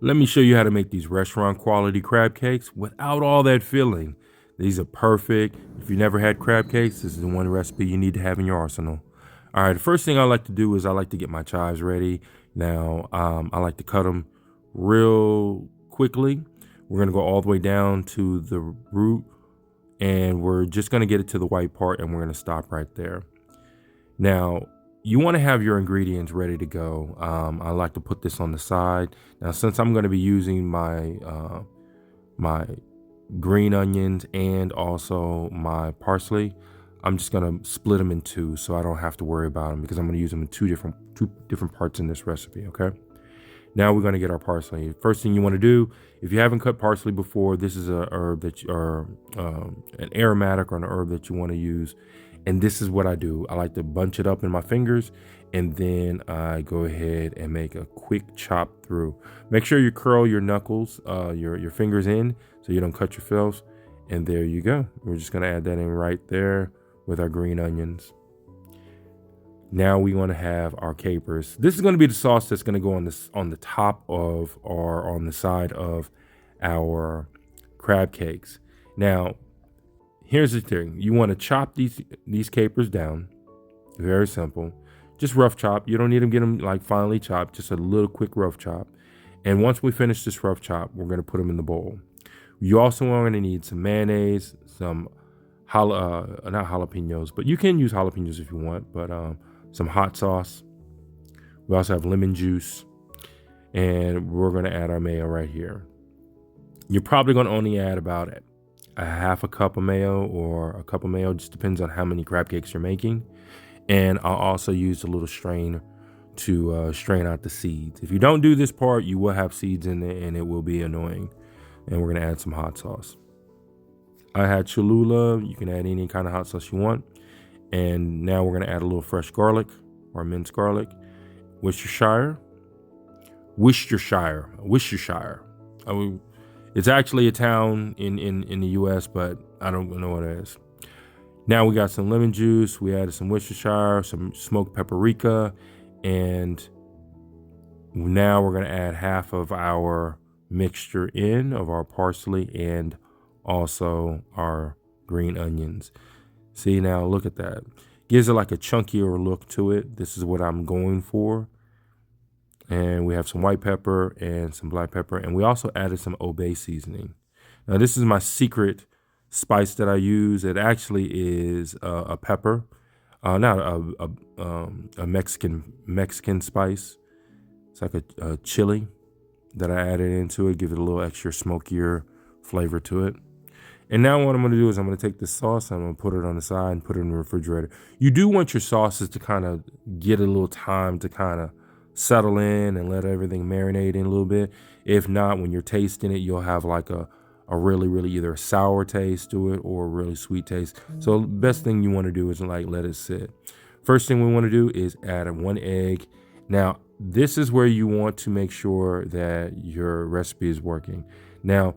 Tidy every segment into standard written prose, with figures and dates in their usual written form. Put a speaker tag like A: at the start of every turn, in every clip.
A: Let me show you how to make these restaurant quality crab cakes without all that filling. These are perfect. If you never had crab cakes, this is the one recipe you need to have in your arsenal. All right, the first thing I like to do is I like to get my chives ready. Now, I like to cut them real quickly. We're gonna go all the way down to the root, and we're just gonna get it to the white part, and we're gonna stop right there. Now, you want to have your ingredients ready to go. I like to put this on the side. Now, since I'm going to be using my green onions and also my parsley, I'm just going to split them in two so I don't have to worry about them because I'm going to use them in two different parts in this recipe, okay? Now we're going to get our parsley. First thing you want to do, if you haven't cut parsley before, this is a herb that or an aromatic or an herb that you want to use. And this is what I do. I like to bunch it up in my fingers, and then I go ahead and make a quick chop through. Make sure you curl your knuckles, your fingers in, so you don't cut yourselves. And there you go. We're just gonna add that in right there with our green onions. Now we want to have our capers. This is going to be the sauce that's going to go on the top of or on the side of our crab cakes. Now, here's the thing. You want to chop these capers down. Very simple. Just rough chop. You don't need to get them like finely chopped. Just a little quick rough chop. And once we finish this rough chop, we're going to put them in the bowl. You also are going to need some mayonnaise, some not jalapenos, but you can use jalapenos if you want, but some hot sauce. We also have lemon juice, and we're going to add our mayo right here. You're probably going to only add about a half a cup of mayo or a cup of mayo, just depends on how many crab cakes you're making. And I'll also use a little strainer to strain out the seeds. If you don't do this part, you will have seeds in it and it will be annoying. And we're going to add some hot sauce. I had Cholula. You can add any kind of hot sauce you want. And now we're going to add a little fresh garlic or minced garlic. Worcestershire. I mean, it's actually a town in the U.S., but I don't know what it is. Now we got some lemon juice. We added some Worcestershire, some smoked paprika, and now we're going to add half of our mixture of our parsley and also our green onions. See, now look at that. Gives it like a chunkier look to it. This is what I'm going for. And we have some white pepper and some black pepper. And we also added some Obey seasoning. Now, this is my secret spice that I use. It actually is a pepper, not a Mexican spice. It's like a chili that I added into it, give it a little extra smokier flavor to it. And now what I'm going to do is I'm going to take this sauce, I'm going to put it on the side and put it in the refrigerator. You do want your sauces to kind of get a little time to kind of settle in and let everything marinate in a little bit. If not, when you're tasting it, you'll have like a really either a sour taste to it or a really sweet taste. So the best thing you want to do is like let it sit. First thing we want to do is add 1 egg. Now, this is where you want to make sure that your recipe is working. Now,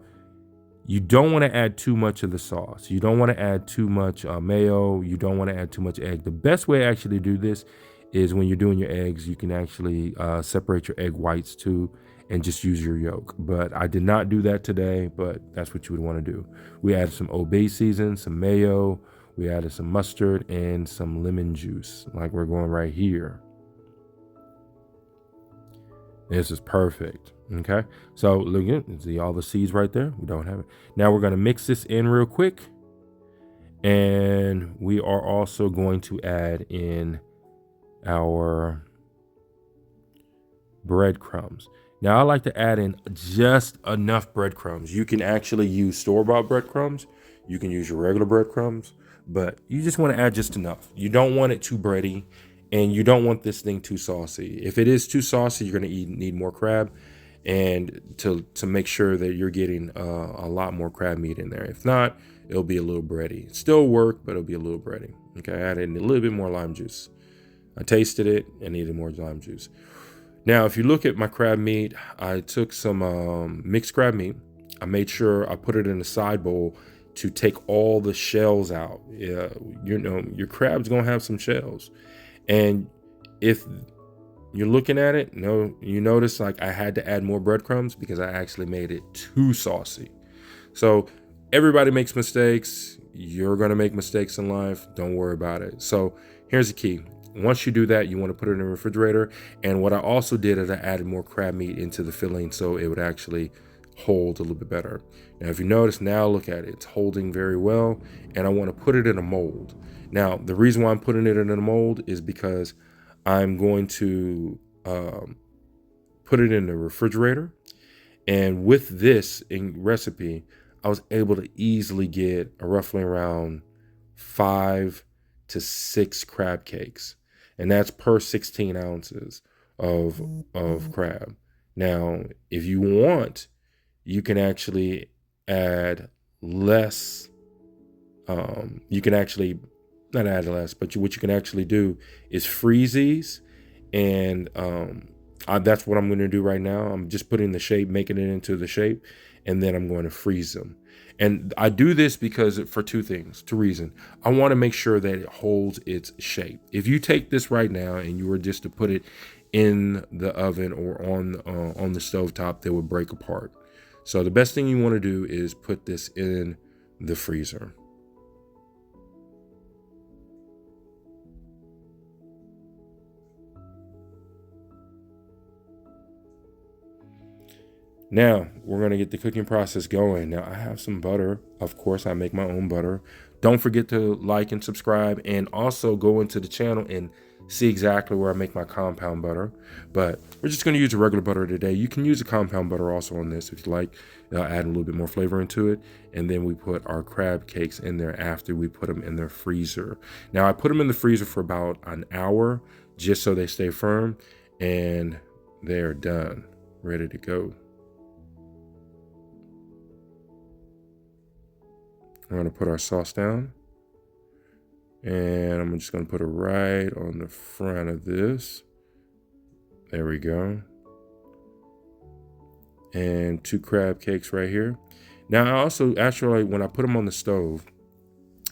A: you don't want to add too much of the sauce. You don't want to add too much mayo. You don't want to add too much egg. The best way actually to do this is when you're doing your eggs, you can actually separate your egg whites too and just use your yolk. But I did not do that today, but that's what you would want to do. We added some Obey season, some mayo. We added some mustard and some lemon juice, like we're going right here. This is perfect. Okay, so look at see all the seeds right there. We don't have it. Now we're going to mix this in real quick, and we are also going to add in our breadcrumbs. Now I like to add in just enough breadcrumbs. You can actually use store-bought breadcrumbs. You can use your regular breadcrumbs, but you just want to add just enough. You don't want it too bready, and you don't want this thing too saucy. If it is too saucy, you're going to need more crab, and to make sure that you're getting a lot more crab meat in there. If not, it'll be a little bready. Still work, but it'll be a little bready. Okay, I added a little bit more lime juice. I tasted it and needed more lime juice. Now, if you look at my crab meat, I took some mixed crab meat. I made sure I put it in a side bowl to take all the shells out. You know, your crab's gonna have some shells, and if you're looking at it, no, you notice like I had to add more breadcrumbs because I actually made it too saucy. So everybody makes mistakes. You're going to make mistakes in life. Don't worry about it. So here's the key. Once you do that, you want to put it in the refrigerator. And what I also did is I added more crab meat into the filling so it would actually hold a little bit better. Now, if you notice, now look at it. It's holding very well. And I want to put it in a mold. Now, the reason why I'm putting it in a mold is because I'm going to put it in the refrigerator. And with this recipe, I was able to easily get roughly around 5 to 6 crab cakes. And that's per 16 ounces of crab. Now, if you want, you can actually add less. You can actually not add less, but what you can actually do is freeze these. And that's what I'm going to do right now. I'm just putting the shape, making it into the shape, and then I'm going to freeze them. And I do this because for two reasons. I want to make sure that it holds its shape. If you take this right now and you were just to put it in the oven or on the stovetop, they would break apart. So the best thing you want to do is put this in the freezer. Now, we're going to get the cooking process going. Now, I have some butter. Of course, I make my own butter. Don't forget to like and subscribe, and also go into the channel and see exactly where I make my compound butter. But we're just going to use a regular butter today. You can use a compound butter also on this if you like. Add a little bit more flavor into it. And then we put our crab cakes in there after we put them in the freezer. Now, I put them in the freezer for about an hour just so they stay firm. And they're done, ready to go. We're going to put our sauce down, and I'm just going to put it right on the front of this. There we go. And 2 crab cakes right here. Now, I also actually, when I put them on the stove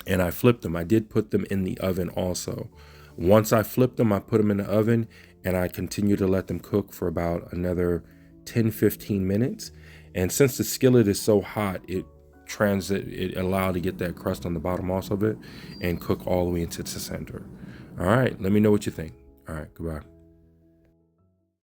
A: and I flipped them, I did put them in the oven also. Once I flipped them, I put them in the oven and I continue to let them cook for about another 10-15 minutes. And since the skillet is so hot, it allowed to get that crust on the bottom also of it and cook all the way into the center. All right, let me know what you think. All right, goodbye.